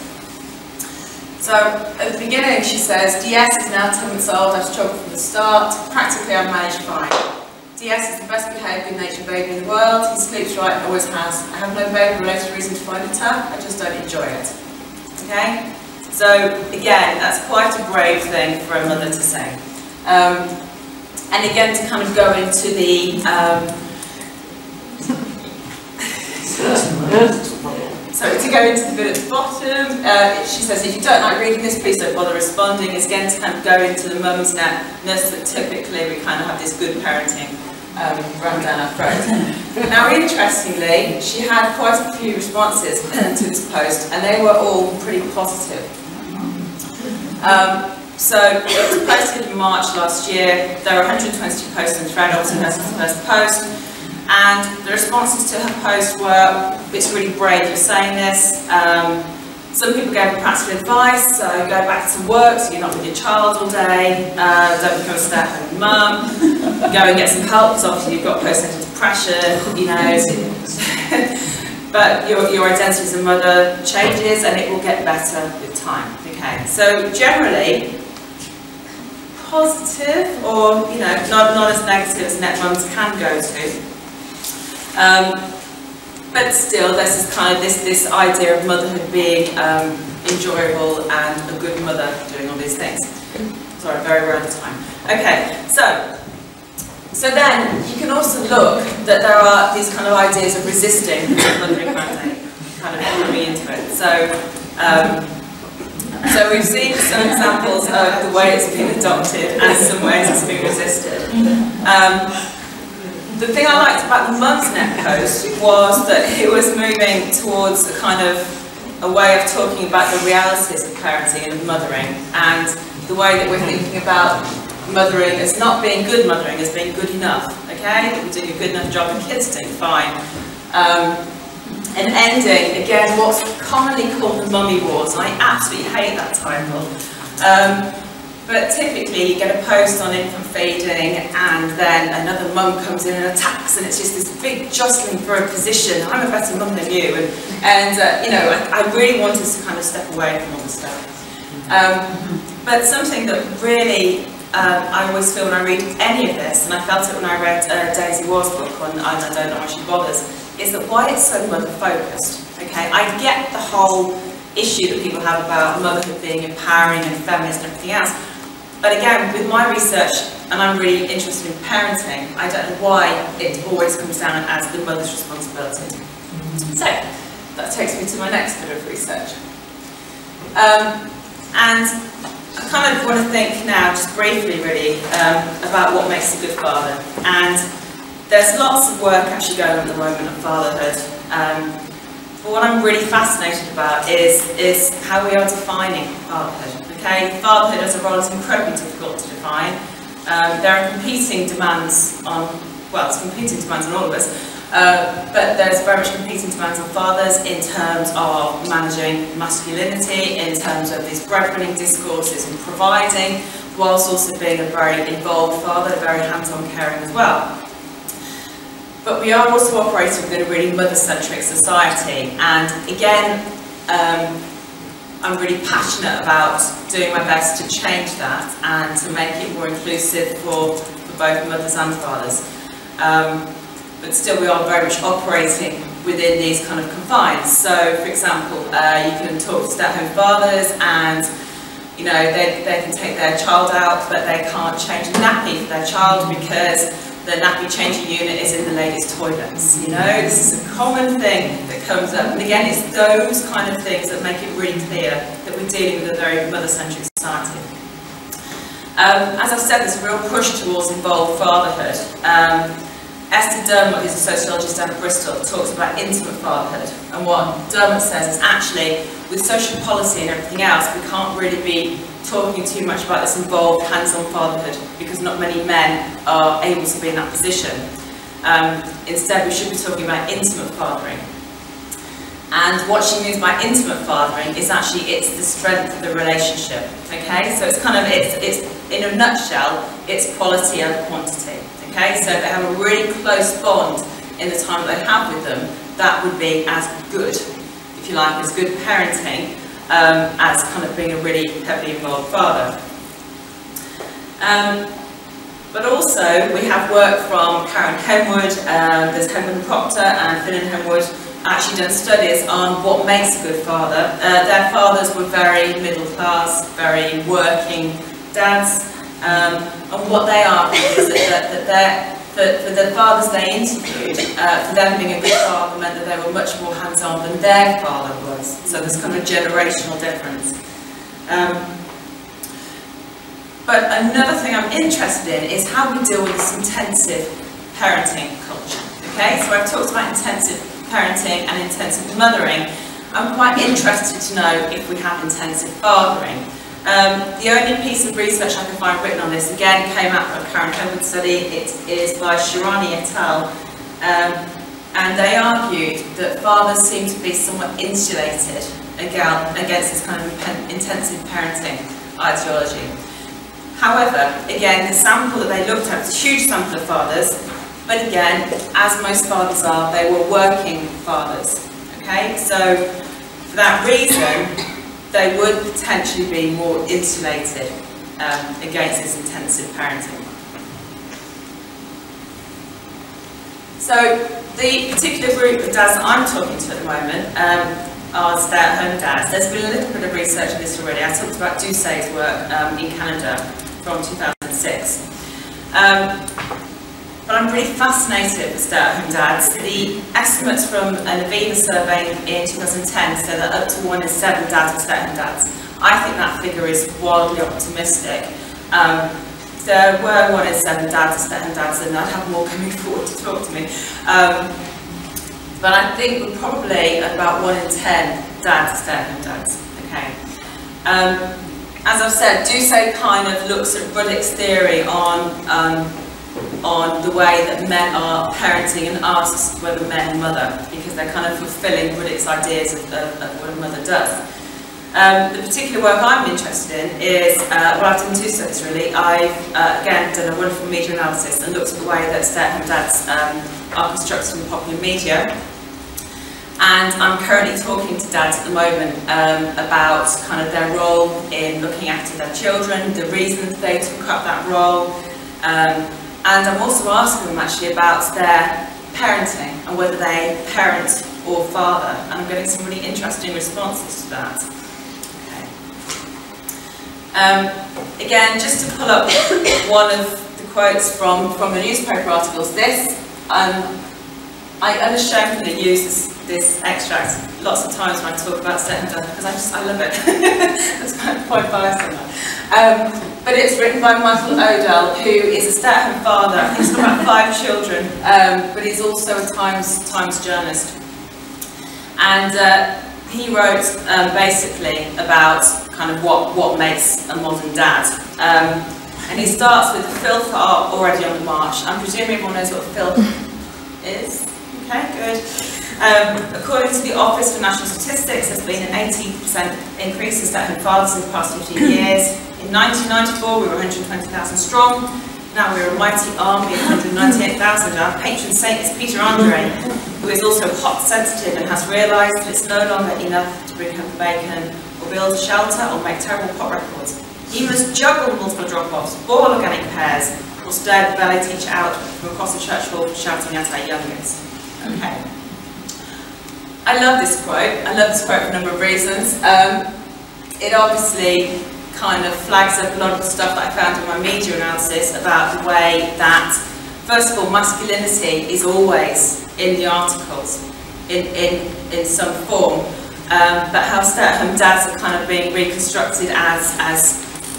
So, at the beginning she says, DS is now 10 months old, I've struggled from the start, practically I've managed fine. DS is the best behaved, good-natured baby in the world, he sleeps right and always has. I have no baby-related reason to find it tough, I just don't enjoy it. Okay? So, again, that's quite a brave thing for a mother to say. And again, to kind of go into the... So to go into the bit at the bottom, she says, if you don't like reading this, please don't bother responding. It's again to kind of go into the Mum's Netness that typically we kind of have this good parenting run down her throat. Now, interestingly, she had quite a few responses to this post, and they were all pretty positive. So it was posted in March last year. There were 122 posts in the thread, obviously that's the first post. And the responses to her post were, it's really brave you're saying this. Some people gave her practical advice, so go back to work so you're not with your child all day, don't become a stay-at-home mum, go and get some help because obviously you've got postnatal depression, you know, but your identity as a mother changes and it will get better with time. Okay, so generally positive, or you know, not as negative as net mums can go to. But still, there's this kind of this idea of motherhood being enjoyable and a good mother doing all these things. Sorry, very rare time. Okay, so then you can also look that there are these kind of ideas of resisting mothering kind of coming into it. So we've seen some examples of the way it's been adopted and some ways it's been resisted. The thing I liked about the Mumsnet post was that it was moving towards a way of talking about the realities of parenting and of mothering, and the way that we're thinking about mothering as not being good mothering, as being good enough, okay? That we're doing a good enough job and kids are doing fine. And ending, again, what's commonly called the mummy wars. I absolutely hate that title. But typically you get a post on infant feeding and then another mum comes in and attacks, and it's just this big jostling for a position. I'm a better mum than you. And you know, I really want us to kind of step away from all this stuff. But something that really I always feel when I read any of this, and I felt it when I read Daisy Waugh's book on I Don't Know Why She Bothers, is that why it's so mother-focused. Okay, I get the whole issue that people have about motherhood being empowering and feminist and everything else. But again, with my research, and I'm really interested in parenting, I don't know why it always comes down as the mother's responsibility. So, that takes me to my next bit of research. And I kind of want to think now, just briefly really, about what makes a good father. And there's lots of work actually going on at the moment on fatherhood. But what I'm really fascinated about is how we are defining fatherhood. Okay, fatherhood as a role is incredibly difficult to define. There are competing demands on, well, it's competing demands on all of us, but there's very much competing demands on fathers in terms of managing masculinity, in terms of these breadwinning discourses and providing, whilst also being a very involved father, very hands-on caring as well. But we are also operating within a really mother-centric society, and again, I'm really passionate about doing my best to change that and to make it more inclusive for both mothers and fathers. But still, we are very much operating within these kind of confines. So, for example, you can talk to stay-at-home fathers, and you know they can take their child out, but they can't change the nappy for their child because the nappy changing unit is in the ladies' toilets. You know, this is a common thing that comes up. And again, it's those kind of things that make it really clear that we're dealing with a very mother-centric society. As I've said, there's a real push towards involved fatherhood. Esther Dermot, who's a sociologist down at Bristol, talks about intimate fatherhood. And what Dermot says is actually, with social policy and everything else, we can't really be talking too much about this involved, hands-on fatherhood because not many men are able to be in that position. Instead, we should be talking about intimate fathering. And what she means by intimate fathering is actually it's the strength of the relationship. Okay, so it's kind of it's in a nutshell, it's quality and quantity. Okay, so if they have a really close bond in the time that they have with them, that would be as good, if you like, as good parenting as kind of being a really heavily involved father. But also, we have work from Karen Henwood, there's Henwood and Proctor and Finn and Henwood actually done studies on what makes a good father. Their fathers were very middle class, very working dads, and what they are is that for the fathers they interviewed, for them being a good father meant that they were much more hands-on than their father was. So there's kind of a generational difference. But another thing I'm interested in is how we deal with this intensive parenting culture. Okay, so I've talked about intensive parenting and intensive mothering. I'm quite interested to know if we have intensive fathering. The only piece of research I can find written on this, again, came out from a Karen Cumberland study. It is by Shirani et al. And they argued that fathers seem to be somewhat insulated against this kind of intensive parenting ideology. However, again, the sample that they looked at was a huge sample of fathers, but again, as most fathers are, they were working fathers. Okay, so for that reason, they would potentially be more insulated against this intensive parenting. So the particular group of dads that I'm talking to at the moment are stay-at-home dads. There's been a little bit of research on this already. I talked about Doucet's work in Canada from 2006. But I'm really fascinated with stay-at-home dads. The estimates from an Aviva survey in 2010 say that up to 1 in 7 dads are stay-at-home dads. I think that figure is wildly optimistic. There were 1 in 7 dads are stay-at-home dads, and I'd have more coming forward to talk to me. But I think we're probably at about 1 in 10 dads are stay-at-home dads. Okay. As I've said, Doucet kind of looks at Ruddick's theory on the way that men are parenting and asks whether men mother, because they're kind of fulfilling Ruddick's ideas of what a mother does. The particular work I'm interested in is, well, I've done 2 studies really. I've again done a wonderful media analysis and looked at the way that stay-at-home dads are constructed in popular media. And I'm currently talking to dads at the moment about kind of their role in looking after their children, the reasons they took up that role, and I'm also asking them actually about their parenting and whether they parent or father, and I'm getting some really interesting responses to that. Okay. Again, just to pull up one of the quotes from the newspaper articles, this, I unashamedly use this extract lots of times when I talk about stay-at-home dads because I love it. That's quite biased on that. But it's written by Michael Odell, who is a stay-at-home father. I think he's got about 5 children, but he's also a Times journalist. And he wrote basically about kind of what makes a modern dad. And he starts with the filth are already on the march. I'm presuming everyone knows what filth is. Okay, good. According to the Office for National Statistics, there's been an 18% increase in stay-at-home fathers in the past 15 years. In 1994, we were 120,000 strong. Now we're a mighty army of 198,000. Our patron saint is Peter Andre, who is also hot sensitive and has realised that it's no longer enough to bring home the bacon, or build a shelter, or make terrible pop records. He must juggle multiple drop-offs, boil organic pears, or stare the ballet teacher out from across the church hall shouting at our youngest. Okay. I love this quote. I love this quote for a number of reasons. It obviously kind of flags up a lot of the stuff that I found in my media analysis about the way that, first of all, masculinity is always in the articles in some form, but how stay-at-home dads are kind of being reconstructed as,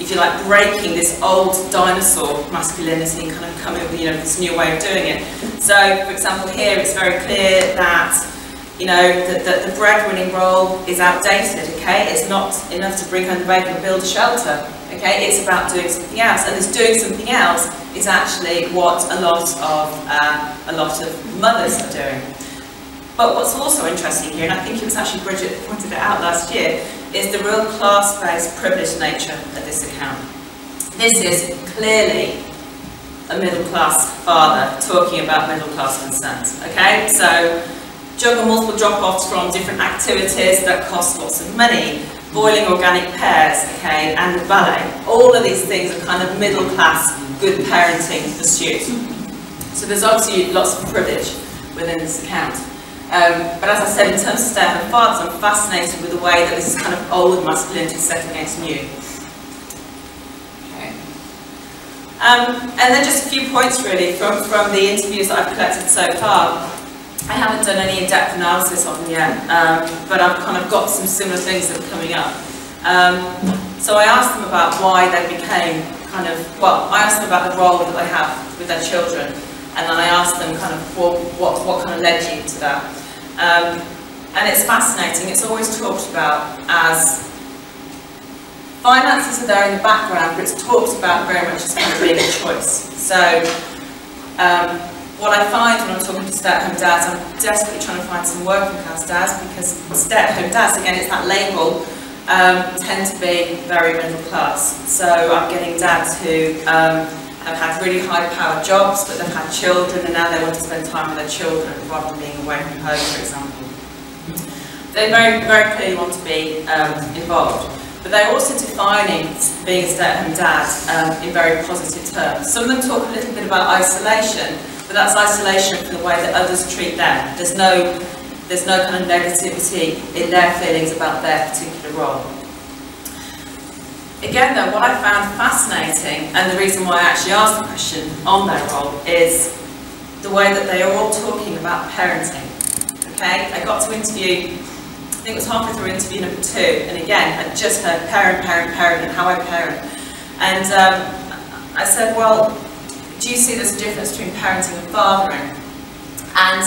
if you like, breaking this old dinosaur masculinity and kind of coming up with, you know, this new way of doing it. So, for example, here it's very clear that, you know, that the breadwinning role is outdated, okay? It's not enough to bring home the bacon and build a shelter, okay? It's about doing something else, and this doing something else is actually what a lot of mothers are doing. But what's also interesting here, and I think it was actually Bridget that pointed it out last year, is the real class-based privileged nature of this account. This is clearly a middle-class father talking about middle-class concerns, okay? So, juggle multiple drop-offs from different activities that cost lots of money, boiling organic pears, okay, and the ballet. All of these things are kind of middle-class, good parenting pursuits. So there's obviously lots of privilege within this account. But as I said, in terms of stay-at-home fathers, I'm fascinated with the way that this is kind of old masculinity set against new. Okay. And then just a few points really from the interviews that I've collected so far. I haven't done any in-depth analysis of them yet, but I've kind of got some similar things that are coming up. So I asked them about why they became kind of, well, I asked them about the role that they have with their children. and then I asked them kind of, well, what kind of led you to that? And it's fascinating. It's always talked about as finances are there in the background, but it's talked about very much as kind of being a choice. So what I find when I'm talking to stay-at-home dads, I'm desperately trying to find some working class dads, because stay-at-home dads, again, it's that label, tend to be very middle class. So I'm getting dads who have had really high-powered jobs, but they've had children, and now they want to spend time with their children rather than being away from home, for example. They very, very clearly want to be involved, but they're also defining being a stay-at-home dad in very positive terms. Some of them talk a little bit about isolation, but that's isolation from the way that others treat them. There's no kind of negativity in their feelings about their particular role. Again though, what I found fascinating, and the reason why I actually asked the question on their role, is the way that they are all talking about parenting. Okay, I got to interview, I think it was halfway through interview number 2, and again, I just heard parent, parent, parent, and how I parent. And I said, well, do you see there's a difference between parenting and fathering? And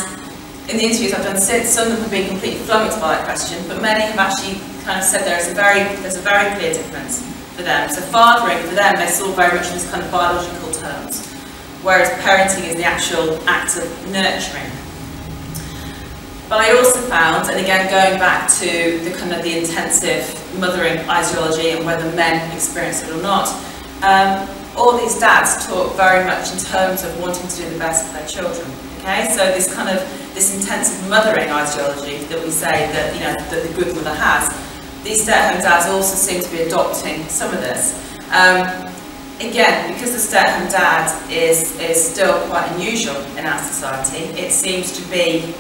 in the interviews I've done since, some of them have been completely flummoxed by that question, but many have actually kind of said there's a very clear difference for them. So fathering, for them, they're still very much in this kind of biological terms, whereas parenting is the actual act of nurturing. But I also found, and again going back to the kind of the intensive mothering ideology and whether men experience it or not, all these dads talk very much in terms of wanting to do the best for their children. Okay, so this kind of intensive mothering ideology that we say that that the good mother has, these stay-at-home dads also seem to be adopting some of this. Again, because the stay-at-home dad is still quite unusual in our society, it seems to be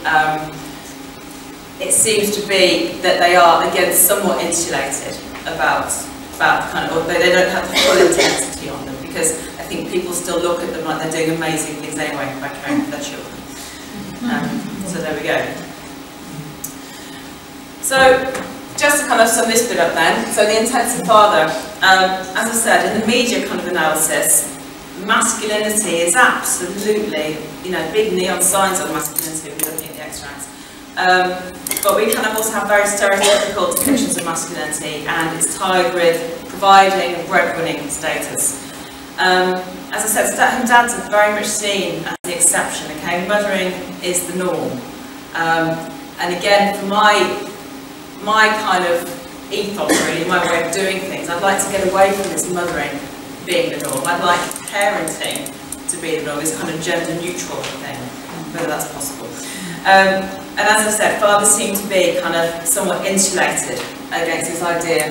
that they are again somewhat insulated about kind of, or they don't have the full intensity on them, because I think people still look at them like they're doing amazing things anyway by caring for their children. So there we go. So just to kind of sum this bit up then, so the intensive father, as I said, in the media kind of analysis, masculinity is absolutely, big neon signs of masculinity if we're looking at the extracts. But we kind of also have very stereotypical depictions of masculinity, and it's tied with providing and breadwinning status. As I said, stay-at-home dads are very much seen as the exception, okay? Mothering is the norm. And again, for my kind of ethos, really, my way of doing things, I'd like to get away from this mothering being the norm. I'd like parenting to be the norm, this kind of gender-neutral thing, whether that's possible. And as I said, fathers seem to be kind of somewhat insulated against this idea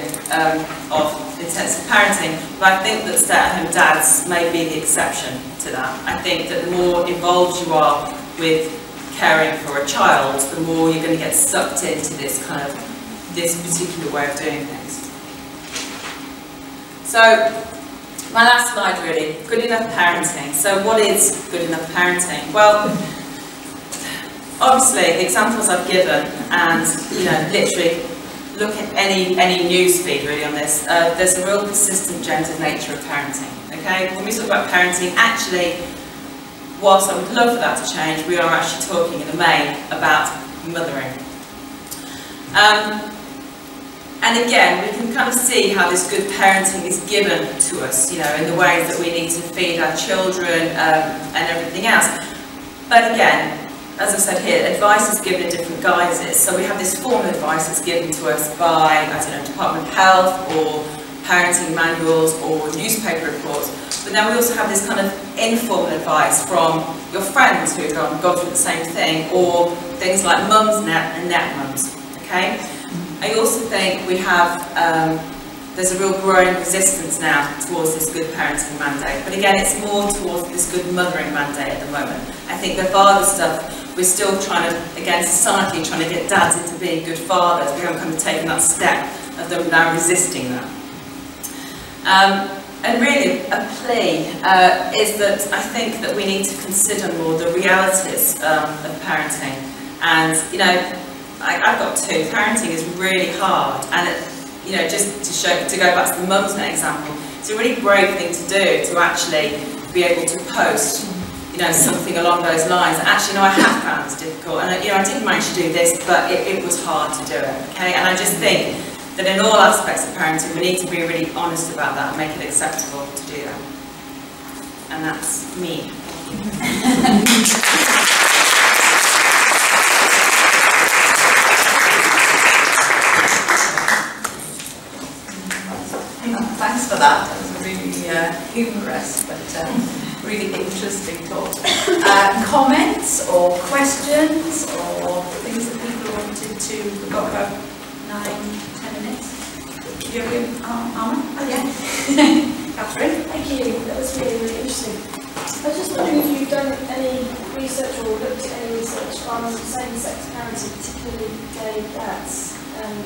of intensive parenting, but I think that stay-at-home dads may be the exception to that. I think that the more involved you are with caring for a child, the more you're going to get sucked into this particular way of doing things. So, my last slide really, good enough parenting. So what is good enough parenting? Well, obviously, the examples I've given, and literally look at any news feed really on this. There's a real persistent gendered nature of parenting. Okay, when we talk about parenting, actually, whilst I would love for that to change, we are actually talking in the main about mothering. And again, we can kind of see how this good parenting is given to us, in the ways that we need to feed our children and everything else. But again, as I said here, advice is given in different guises. So we have this formal advice that's given to us by, Department of Health, or parenting manuals, or newspaper reports. But then we also have this kind of informal advice from your friends who have gone through the same thing, or things like Mumsnet and NetMums. Okay? I also think we have, there's a real growing resistance now towards this good parenting mandate. But again, it's more towards this good mothering mandate at the moment. I think the father stuff, we're still trying to, again, society trying to get dads into being good fathers. We haven't kind of taken that step of them now resisting that. And really, a plea is that I think that we need to consider more the realities of parenting. And, I've got two. Parenting is really hard, and just to go back to the Mumsnet example, it's a really brave thing to do, to actually be able to post you know, something along those lines. Actually, no, I have found this difficult, and you know, I did manage to do this, but it was hard to do it. Okay, and I just think that in all aspects of parenting, we need to be really honest about that and make it acceptable to do that. And that's me. Thanks for that. That was a really humorous but really interesting talk. Comments or questions or things that people wanted to... We've got about 9-10 minutes. You're Arma? Yeah. Catherine? Thank you. That was really, really interesting. I was just wondering if you've done any research or looked at any research on same-sex parenting, particularly gay dads. And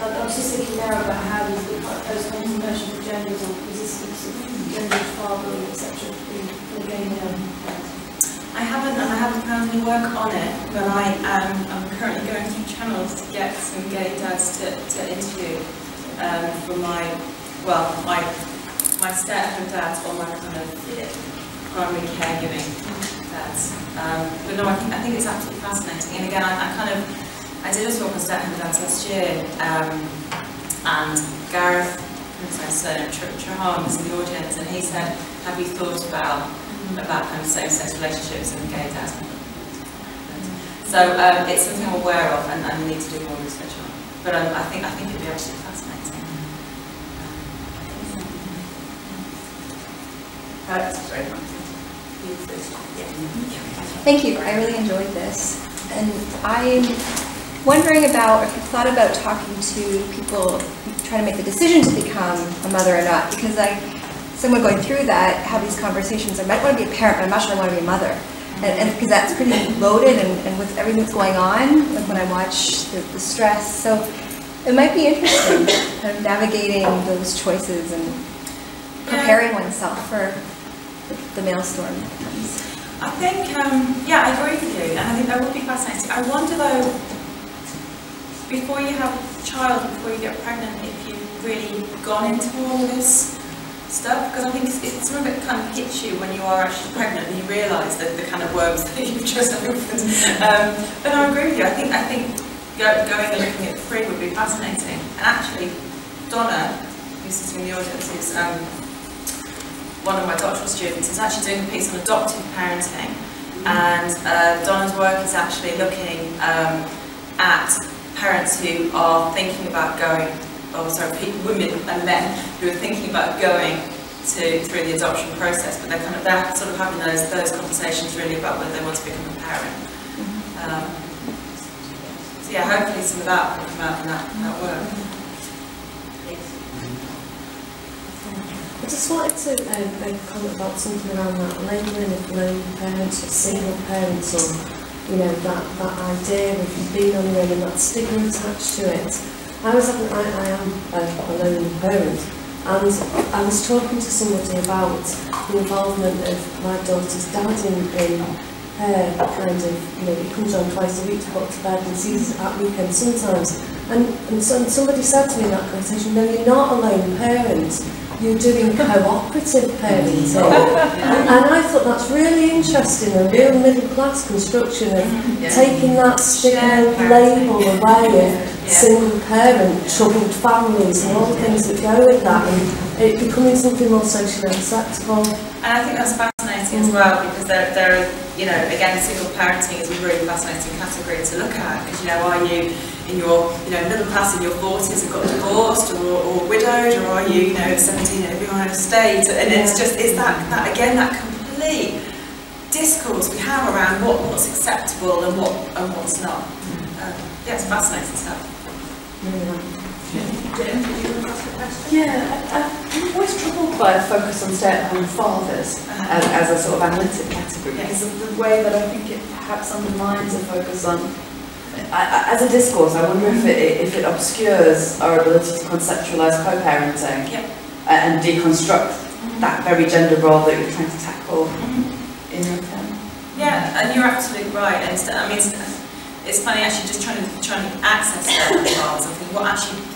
I was just thinking now about how these those controversial genders or resistance of gender fathering, etc. for gay male parents. I haven't found any work on it, but I'm currently going through channels to get some gay dads to interview for my step-up dads or my kind of primary caregiving dads. But no, I think it's absolutely fascinating. And again, I did a talk on step-up dads last year, and Gareth, Trahan was in the audience, and he said, "Have you thought about kind of same-sex relationships and gay dads?" So it's something I'm aware of, and I need to do more research on. But I think it'd be absolutely fascinating. That's very much. Thank you. I really enjoyed this, and I'm wondering about if you've thought about talking to people trying to make the decision to become a mother or not, because someone going through that have these conversations. I might want to be a parent, but I'm not sure I want to be a mother, and because that's pretty loaded, and with everything that's going on, like when I watch the stress, so it might be interesting, kind of navigating those choices and preparing oneself for the maelstrom that comes. I think, I agree with you, and I think that would be fascinating. I wonder though, before you have a child, before you get pregnant, if you've really gone into all this stuff, because I think it's some of it kind of hits you when you are actually pregnant and you realise that the kind of worms that you've just opened. But I agree with you. I think going and looking at the free would be fascinating. And actually, Donna, who's sitting in the audience, who's one of my doctoral students, is actually doing a piece on adoptive parenting, and Donna's work is actually looking at parents who are thinking about going, women and men who are thinking about going through the adoption process, but they're sort of having those conversations really about whether they want to become a parent. So yeah, hopefully some of that will come out in that work. I just wanted to make a comment about something around that labelling of lone parents or single parents, or that idea of you being on your own and that stigma attached to it. I am a lone parent, and I was talking to somebody about the involvement of my daughter's dad in her kind of, he comes on twice a week to put to bed and sees us at weekends sometimes. And somebody said to me in that conversation, no, you're not a lone parent. You're doing cooperative parenting. And I thought that's really interesting, a real middle class construction of taking that stigma label away of single parent, troubled families and all the things that go with that, and it becoming something more socially acceptable. And I think that's fascinating as well, because there are, again, single parenting is a really fascinating category to look at, because are you in your middle class in your 40s and got divorced or widowed, or are you 17 and living on an estate? And it's that again, that complete discourse we have around what's acceptable and what's not. It's fascinating stuff. I'm always troubled by a focus on stay-at-home fathers as a sort of analytic category, because of the way that I think it perhaps undermines a focus on, as a discourse, I wonder if it obscures our ability to conceptualise co-parenting and deconstruct that very gender role that you're trying to tackle in your term. Yeah, and you're absolutely right. And it's funny actually just trying to access stay-at-home fathers and think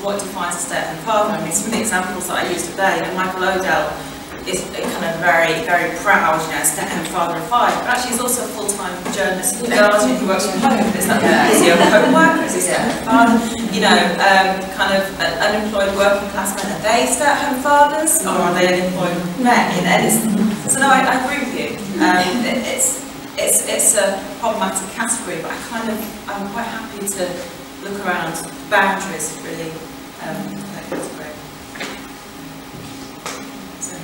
what defines a stay-at-home father. Some of the examples that I used today, and Michael Odell is kind of very, very proud, you know, stay-at-home father of 5, but actually he's also a full-time journalist and guardian who works from home. Is he a co-worker? Is he a stay-at-home father? You know, kind of unemployed working class men, are they stay-at-home fathers, or are they unemployed men? You know, so no, I agree with you. It's a problematic category, but I'm quite happy to look around boundaries, really, that category. So,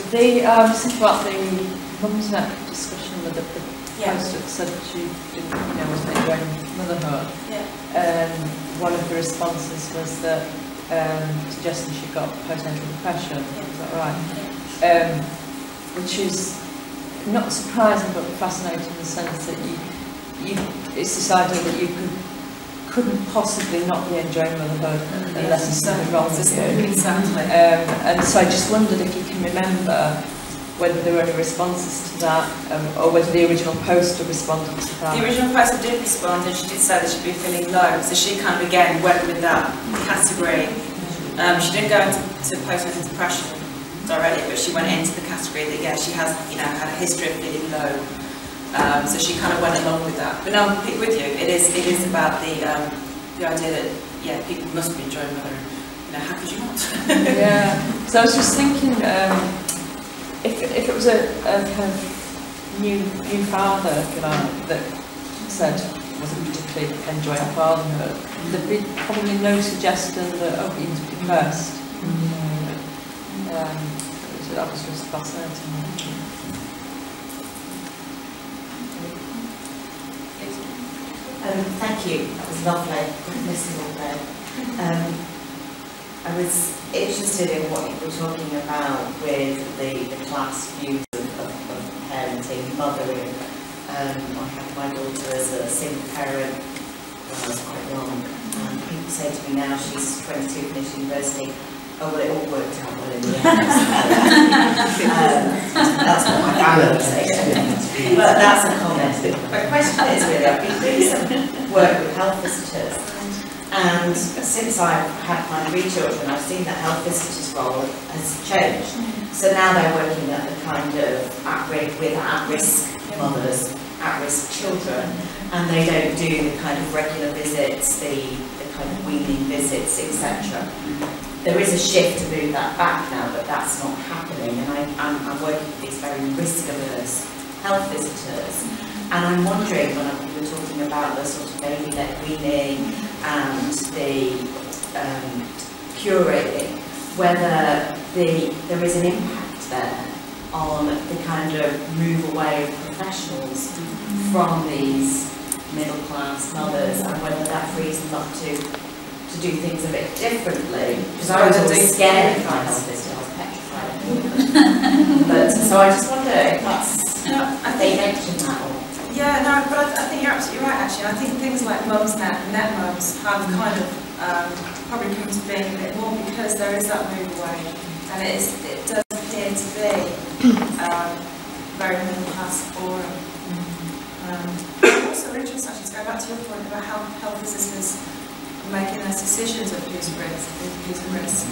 Think about the Mumsnet discussion with the poster that said that she didn't, wasn't enjoying motherhood. Yeah. One of the responses was that suggesting she got postnatal depression. Is that right? Yeah. Which is not surprising but fascinating in the sense that it's this idea that you couldn't possibly not be enjoying motherhood unless there's something wrong with you. Exactly. And so I just wondered if you can remember whether there were any responses to that, or whether the original poster responded to that. The original poster did respond, and she did say that she'd be feeling low, so she kind of again went with that category. She didn't go into postnatal depression directly, but she went into the category that she has, had a history of feeling low. So she kind of went along with that. But no, I'm with you. It is about the idea that people must be enjoying motherhood. How could you not? Yeah. So I was just thinking, if it was a kind of new father, that said wasn't particularly enjoying fatherhood, there'd be probably no suggestion that he was depressed. That was just fascinating. Thank you. That was lovely. Listening all day. I was interested in what you were talking about with the class views of parenting, mothering. I had my daughter as a single parent when I was quite young, and people say to me now, she's 22, finished university, oh well, it all worked out well in the end. That's what my family would say. But that's a comment. My question is really, I've been doing some work with health visitors, and since I've had my 3 children, I've seen that health visitors' role has changed. So now they're working at the kind of at-risk mothers, at-risk children, and they don't do the kind of regular visits, the kind of weaning visits, etc. There is a shift to move that back now, but that's not happening, and I'm working with these very risk-averse health visitors, and I'm wondering, when we were talking about the sort of baby-led weaning and the curating, whether there is an impact there on the kind of move away of professionals from these middle-class mothers, and whether that frees them up to do things a bit differently. Because I was always scared of my health visit, I was petrified. But so I just wonder if that's, they mentioned that or... Yeah, no, but I think you're absolutely right, actually. I think things like Mumsnet and NetMums have kind of probably come to being a bit more because there is that move away, and it does appear to be very middle class forum. Also interesting, actually, to go back to your point about how health visitors making those decisions of who's at risk.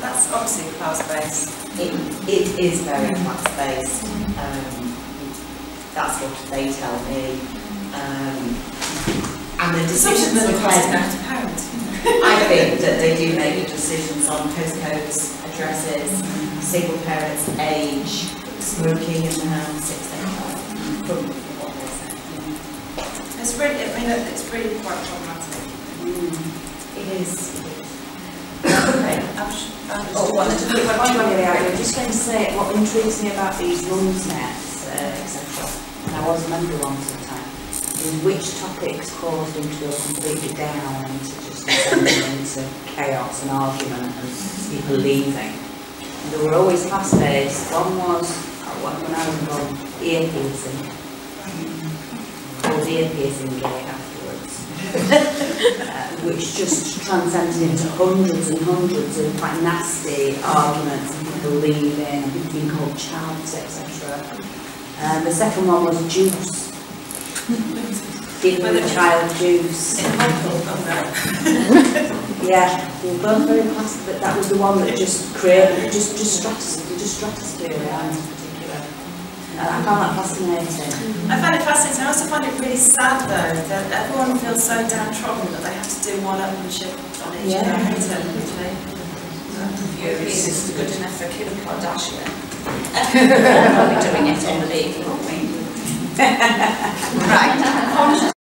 That's obviously class-based. It is very class-based. That's what they tell me. And the decisions are I think that they do make decisions on postcodes, addresses, single parents, age, smoking in the house, etc. From what they say. It's really quite problematic. It is. Okay. I'm just going to say what intrigues me about these Mumsnets, etc. And I was a member once at a time. Is which topics caused them to go completely down and to just into chaos and argument and people leaving. And they were always class-based. One was when I was involved, ear piercing. Called ear piercing gay afterwards. Which just transcended into hundreds and hundreds of quite nasty arguments and people leaving and people being called chavs, etc. The second one was juice. Giving the child juice. Yeah, they were both very classic, but that was the one that just created, just stratosphere around in particular. I found that fascinating. I find it fascinating. I also find it really sad though that everyone feels so downtrodden that they have to do one-upmanship on each other. Furious is good enough for Kim Kardashian. We'll be doing it on the legal, won't we? Right.